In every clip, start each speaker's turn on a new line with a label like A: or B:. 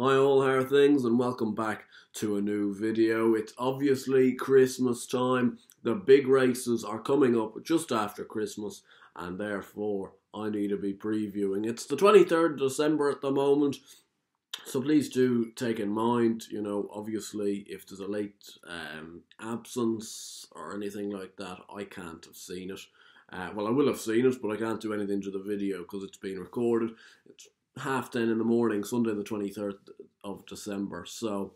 A: Hi all, how are things, and welcome back to a new video. It's obviously Christmas time. The big races are coming up just after Christmas, and therefore I need to be previewing. It's the 23rd of December at the moment, so please do take in mind, obviously if there's a late absence or anything like that, I can't have seen it. Well, I will have seen it, but I can't do anything to the video because it's been recorded. It's 10:30 in the morning, Sunday the 23rd of December. So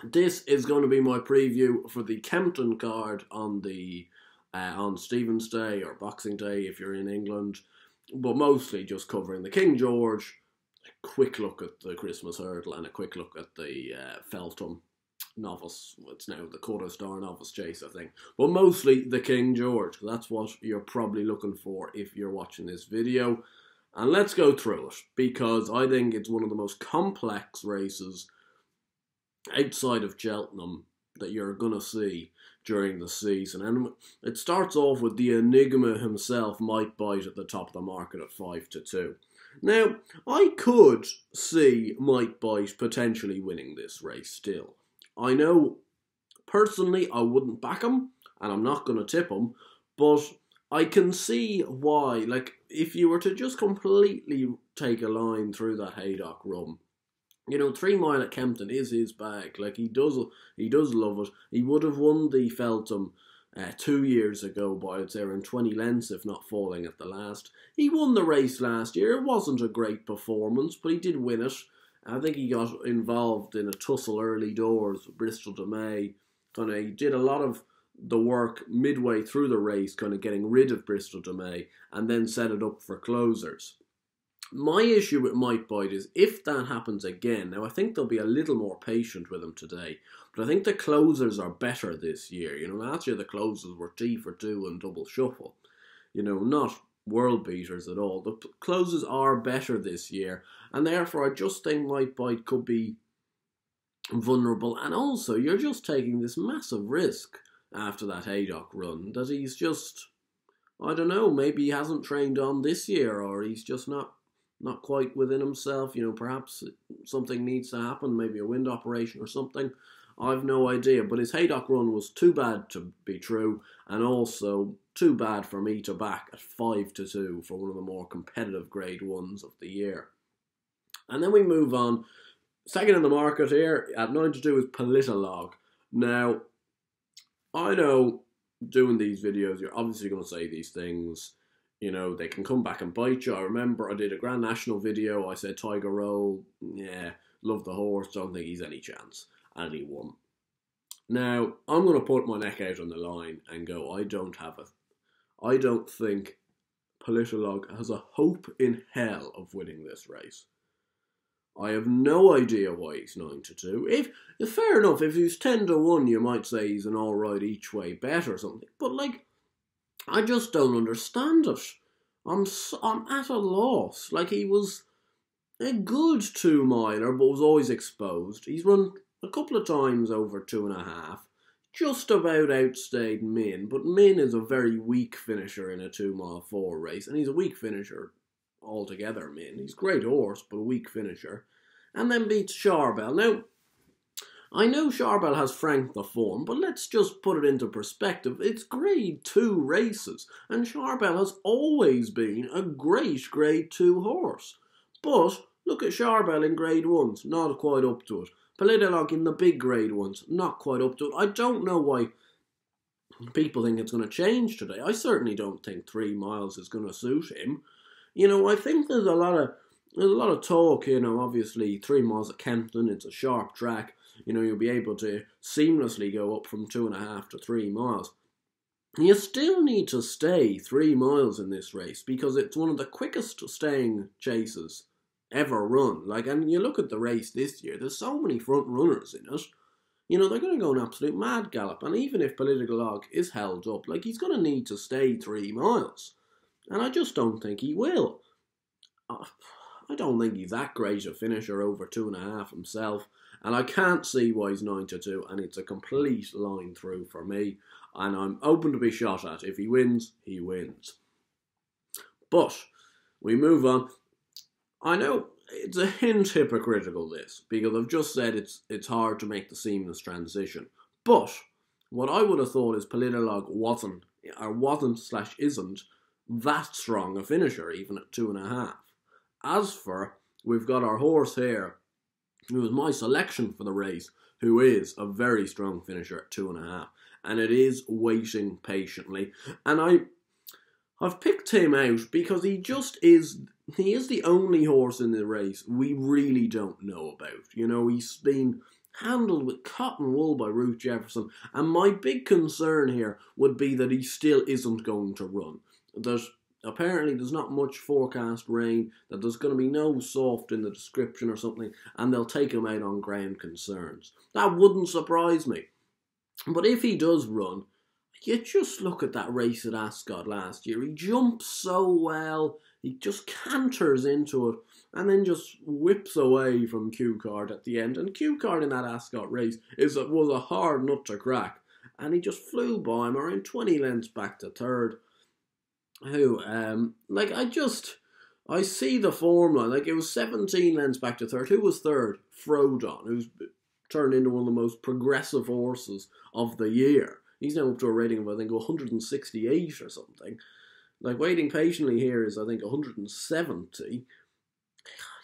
A: this is going to be my preview for the Kempton card on the on Stephen's Day or Boxing Day if you're in England, but mostly just covering the King George, a quick look at the Christmas Hurdle and a quick look at the Feltham novice. It's now the Quarter Star novice chase, I think, but mostly the King George. That's what you're probably looking for if you're watching this video. And let's go through it, because I think it's one of the most complex races outside of Cheltenham that you're going to see during the season. And it starts off with the enigma himself, Might Bite, at the top of the market at 5-2. Now, I could see Might Bite potentially winning this race still. I know, personally, I wouldn't back him, and I'm not going to tip him, but I can see why. Like, if you were to just completely take a line through that Haydock run, 3 Mile at Kempton is his bag. Like, he does love it. He would have won the Feltham 2 years ago by, I'd say, around 20 lengths, if not falling at the last. He won the race last year. It wasn't a great performance, but he did win it. I think he got involved in a tussle early doors with Bristol de May. He did a lot of the work midway through the race, kind of getting rid of Bristol de May, and then set it up for closers. My issue with Might Bite is if that happens again, now I think they'll be a little more patient with him today, but I think the closers are better this year. Last year the closers were T for 2 and double shuffle. Not world beaters at all. The closers are better this year, and therefore I just think Might Bite could be vulnerable. And also, you're just taking this massive risk after that Haydock run that he's just, I don't know, maybe he hasn't trained on this year, or he's just not quite within himself. Perhaps something needs to happen, maybe a wind operation or something. I've no idea, but his Haydock run was too bad to be true, and also too bad for me to back at 5-2 for one of the more competitive Grade 1s of the year. And then we move on. Second in the market here at 9-2 is Politolog. Now, I know doing these videos, you're obviously going to say these things. They can come back and bite you. I remember I did a Grand National video. I said Tiger Roll, yeah, love the horse, don't think he's any chance. And he won. Now, I'm going to put my neck out on the line and go, I don't think Politolog has a hope in hell of winning this race. I have no idea why he's 9-2. If fair enough, if he's 10-1, you might say he's an alright each way bet or something. But I just don't understand it. I'm at a loss. He was a good 2 miler, but was always exposed. He's run a couple of times over 2.5. Just about outstayed Min, but Min is a very weak finisher in a 2 mile 4 race, and he's a weak finisher altogether, Min. He's a great horse, but a weak finisher. And then beats Charbel. Now, I know Charbel has franked the form, but let's just put it into perspective. It's Grade 2 races, and Charbel has always been a great Grade 2 horse. But look at Charbel in Grade 1s, not quite up to it. Politolog in the big Grade 1s, not quite up to it. I don't know why people think it's going to change today. I certainly don't think 3 miles is going to suit him. I think there's a lot of talk, obviously 3 miles at Kempton, it's a sharp track. You'll be able to seamlessly go up from 2.5 to 3 miles. You still need to stay 3 miles in this race because it's one of the quickest staying chases ever run. And you look at the race this year, there's so many front runners in it. They're going to go an absolute mad gallop. And even if Politolog is held up, he's going to need to stay 3 miles. And I just don't think he will. I don't think he's that great a finisher over 2.5 himself. And I can't see why he's 9-2, and it's a complete line through for me. And I'm open to be shot at. If he wins, he wins. But we move on. I know it's a hint hypocritical, this, because I've just said it's hard to make the seamless transition. But what I would have thought is Politolog wasn't/isn't that strong a finisher, even at 2.5. As for, we've got our horse here, who was my selection for the race, who is a very strong finisher at 2.5. And it is Waiting Patiently. And I've picked him out because he is the only horse in the race we really don't know about. You know, he's been handled with cotton wool by Ruth Jefferson, and my big concern here would be that he still isn't going to run. Apparently there's not much forecast rain, that there's going to be no soft in the description or something, and they'll take him out on ground concerns. That wouldn't surprise me. But if he does run, you just look at that race at Ascot last year. He jumps so well, he just canters into it, and then just whips away from Q-Card at the end. And Q-Card in that Ascot race was a hard nut to crack, and he just flew by him around 20 lengths back to third. I see the form line. Like, it was 17 lengths back to third. Who was third? Frodon, who's turned into one of the most progressive horses of the year. He's now up to a rating of, I think, 168 or something. Like, Waiting Patiently here is, I think, 170.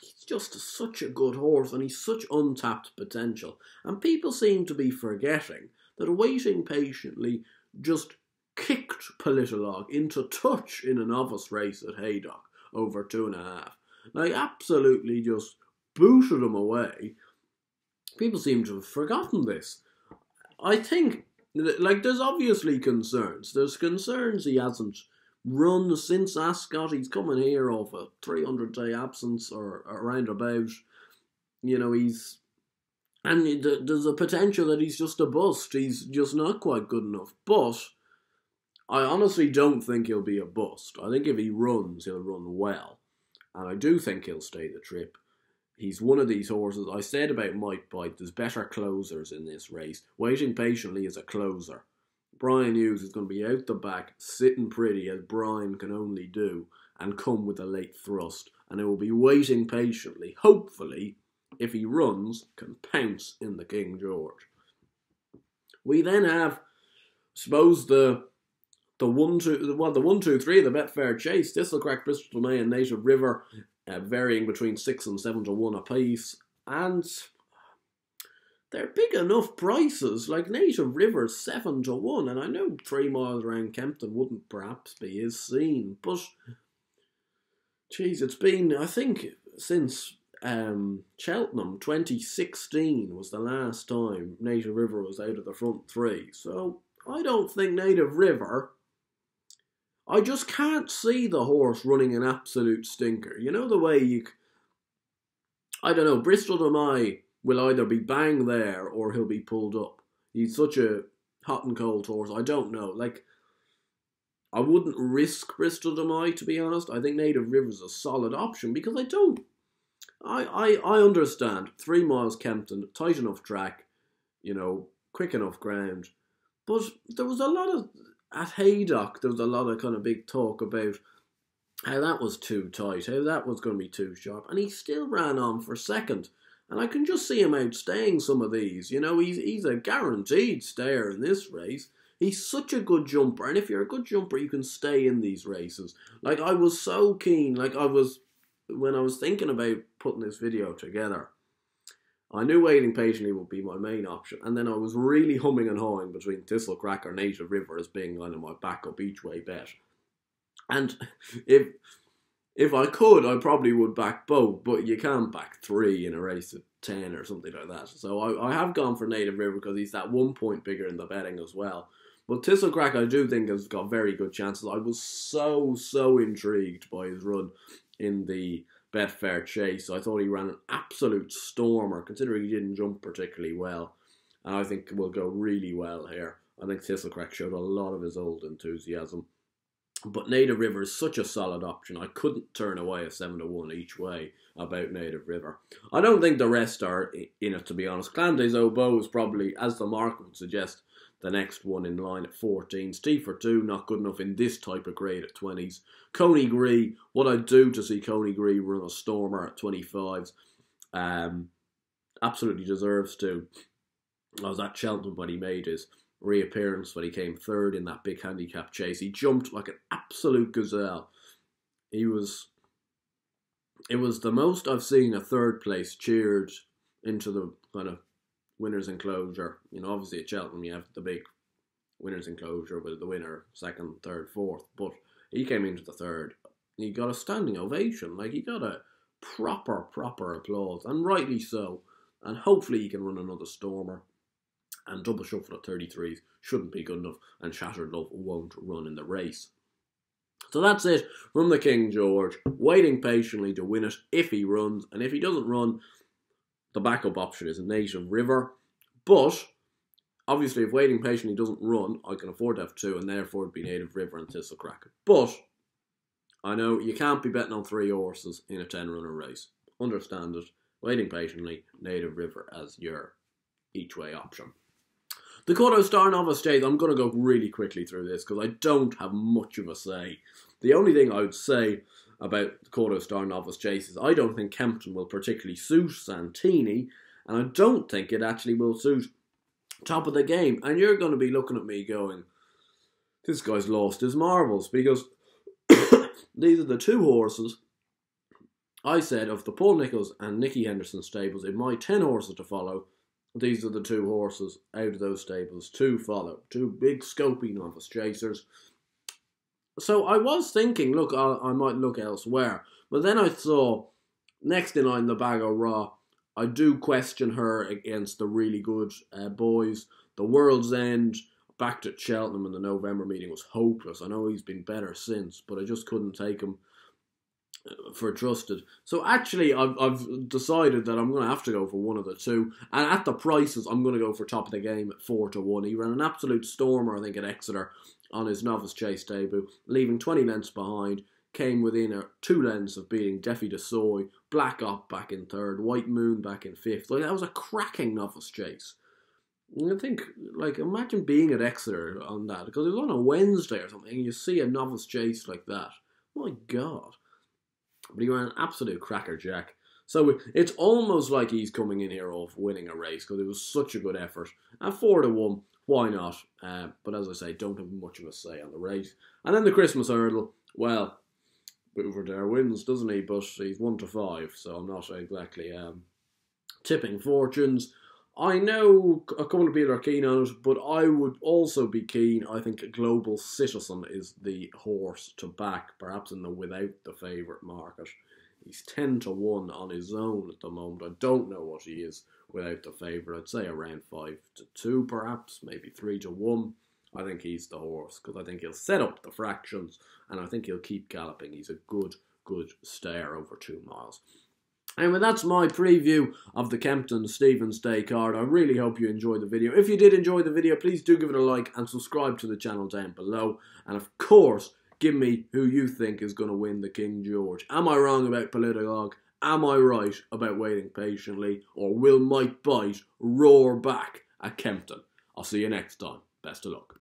A: He's just such a good horse, and he's such untapped potential. And people seem to be forgetting that Waiting Patiently just kicked Politolog into touch in a novice race at Haydock over 2.5. Like, absolutely just booted him away. People seem to have forgotten this. I think, like, there's obviously concerns. There's concerns he hasn't run since Ascot. He's coming here off a 300-day absence or around about. You know, there's a potential that he's just a bust. He's just not quite good enough. But I honestly don't think he'll be a bust. I think if he runs, he'll run well. And I do think he'll stay the trip. He's one of these horses. I said about Might Bite, there's better closers in this race. Waiting Patiently is a closer. Brian Hughes is going to be out the back, sitting pretty, as Brian can only do, and come with a late thrust. And it will be Waiting Patiently. Hopefully, if he runs, can pounce in the King George. We then have, I suppose, the 1, 2, 3 of the Betfair Chase. Thistlecrack, Bristol May and Native River, varying between 6 and 7 to 1 apiece. And they're big enough prices. Like, Native River 7 to 1. And I know 3 miles around Kempton wouldn't perhaps be his scene. But, geez, it's been, I think, since Cheltenham 2016 was the last time Native River was out of the front 3. So I don't think Native River, I just can't see the horse running an absolute stinker. You know the way I don't know, Bristol de Mai will either be bang there or he'll be pulled up. He's such a hot and cold horse. I don't know. Like, I wouldn't risk Bristol de Mai, to be honest. I think Native River's a solid option because I understand 3 miles Kempton, tight enough track, you know, quick enough ground. But there was a lot of, at Haydock, there was a lot of kind of big talk about how that was too tight, how that was going to be too sharp. And he still ran on for second. And I can just see him outstaying some of these. You know, he's a guaranteed stayer in this race. He's such a good jumper. And if you're a good jumper, you can stay in these races. Like, I was so keen. Like, when I was thinking about putting this video together, I knew Waiting Patiently would be my main option. And then I was really humming and hawing between Thistlecrack or Native River as being kind of my backup each way bet. And if I could, I probably would back both, but you can't back 3 in a race of 10 or something like that. So I have gone for Native River because he's that 1 point bigger in the betting as well. But Thistlecrack, I do think, has got very good chances. I was so intrigued by his run in the Betfair Chase. I thought he ran an absolute stormer, considering he didn't jump particularly well. And I think will go really well here. I think Thistlecrack showed a lot of his old enthusiasm. But Native River is such a solid option. I couldn't turn away a 7 to 1 each way about Native River. I don't think the rest are in it, to be honest. Clan des Obeaux is probably, as the market would suggest, The next one in line at 14. Steve for 2, not good enough in this type of grade at 20s. Coney Gree, what I'd do to see Coney Gree run a stormer at 25s. Absolutely deserves to. I was at Cheltenham when he made his reappearance, when he came third in that big handicap chase. He jumped like an absolute gazelle. It was the most I've seen a third place cheered into the kind of winners enclosure. You know, obviously at Cheltenham you have the big winners enclosure with the winner, second, third, fourth. But he came into the third. He got a standing ovation. Like, he got a proper applause, and rightly so. And hopefully he can run another stormer. And double shuffle at 33s shouldn't be good enough, and Shattered Love won't run in the race. So that's it from the King George, waiting patiently to win it if he runs, and if he doesn't run, the backup option is Native River. But obviously, if waiting patiently doesn't run, I can afford to have 2, and therefore it'd be Native River and Thistlecracker. But I know you can't be betting on 3 horses in a 10-runner race. Understand it. Waiting patiently, Native River as your each-way option. The Cotto Star Novice Chase, I'm going to go really quickly through this because I don't have much of a say. The only thing I would say about the Cotto Star Novice Chase is I don't think Kempton will particularly suit Santini, and I don't think it actually will suit Top of the Game. And you're going to be looking at me going, this guy's lost his marbles, because these are the 2 horses I said of the Paul Nicholls and Nicky Henderson stables. In my 10 horses to follow, these are the 2 horses out of those stables to follow. 2 big scopy novice chasers. So I was thinking, look, I might look elsewhere. But then I saw, next in line, the Bag O' Raw. I do question her against the really good boys. The World's End, backed at Cheltenham in the November meeting, was hopeless. I know he's been better since, but I just couldn't take him for trusted. So actually I've decided that I'm going to have to go for one of the 2, and at the prices I'm going to go for Top of the Game at 4-1. He ran an absolute stormer, I think, at Exeter on his novice chase debut, leaving 20 lengths behind, came within 2 lengths of beating Defi de Soy, Black Op back in 3rd, White Moon back in 5th. Like, that was a cracking novice chase. And I think, like, imagine being at Exeter on that, because it was on a Wednesday or something, and you see a novice chase like that. My God. But he ran an absolute crackerjack. So it's almost like he's coming in here off winning a race, because it was such a good effort. And 4-1, why not? But as I say, don't have much of a say on the race. And then the Christmas hurdle, well, Bouvardere wins, doesn't he? But he's 1-5, so I'm not exactly tipping fortunes. I know a couple of people are keen on it, but I would also be keen. I think Global Citizen is the horse to back, perhaps in the without the favourite market. He's 10-1 on his own at the moment. I don't know what he is without the favourite. I'd say around 5-2 perhaps, maybe 3-1. I think he's the horse, because I think he'll set up the fractions, and I think he'll keep galloping. He's a good stayer over 2 miles. Anyway, that's my preview of the Kempton Stevens Day card. I really hope you enjoyed the video. If you did enjoy the video, please do give it a like and subscribe to the channel down below. And of course, give me who you think is going to win the King George. Am I wrong about Politolog? Am I right about waiting patiently? Or will Mike Bite roar back at Kempton? I'll see you next time. Best of luck.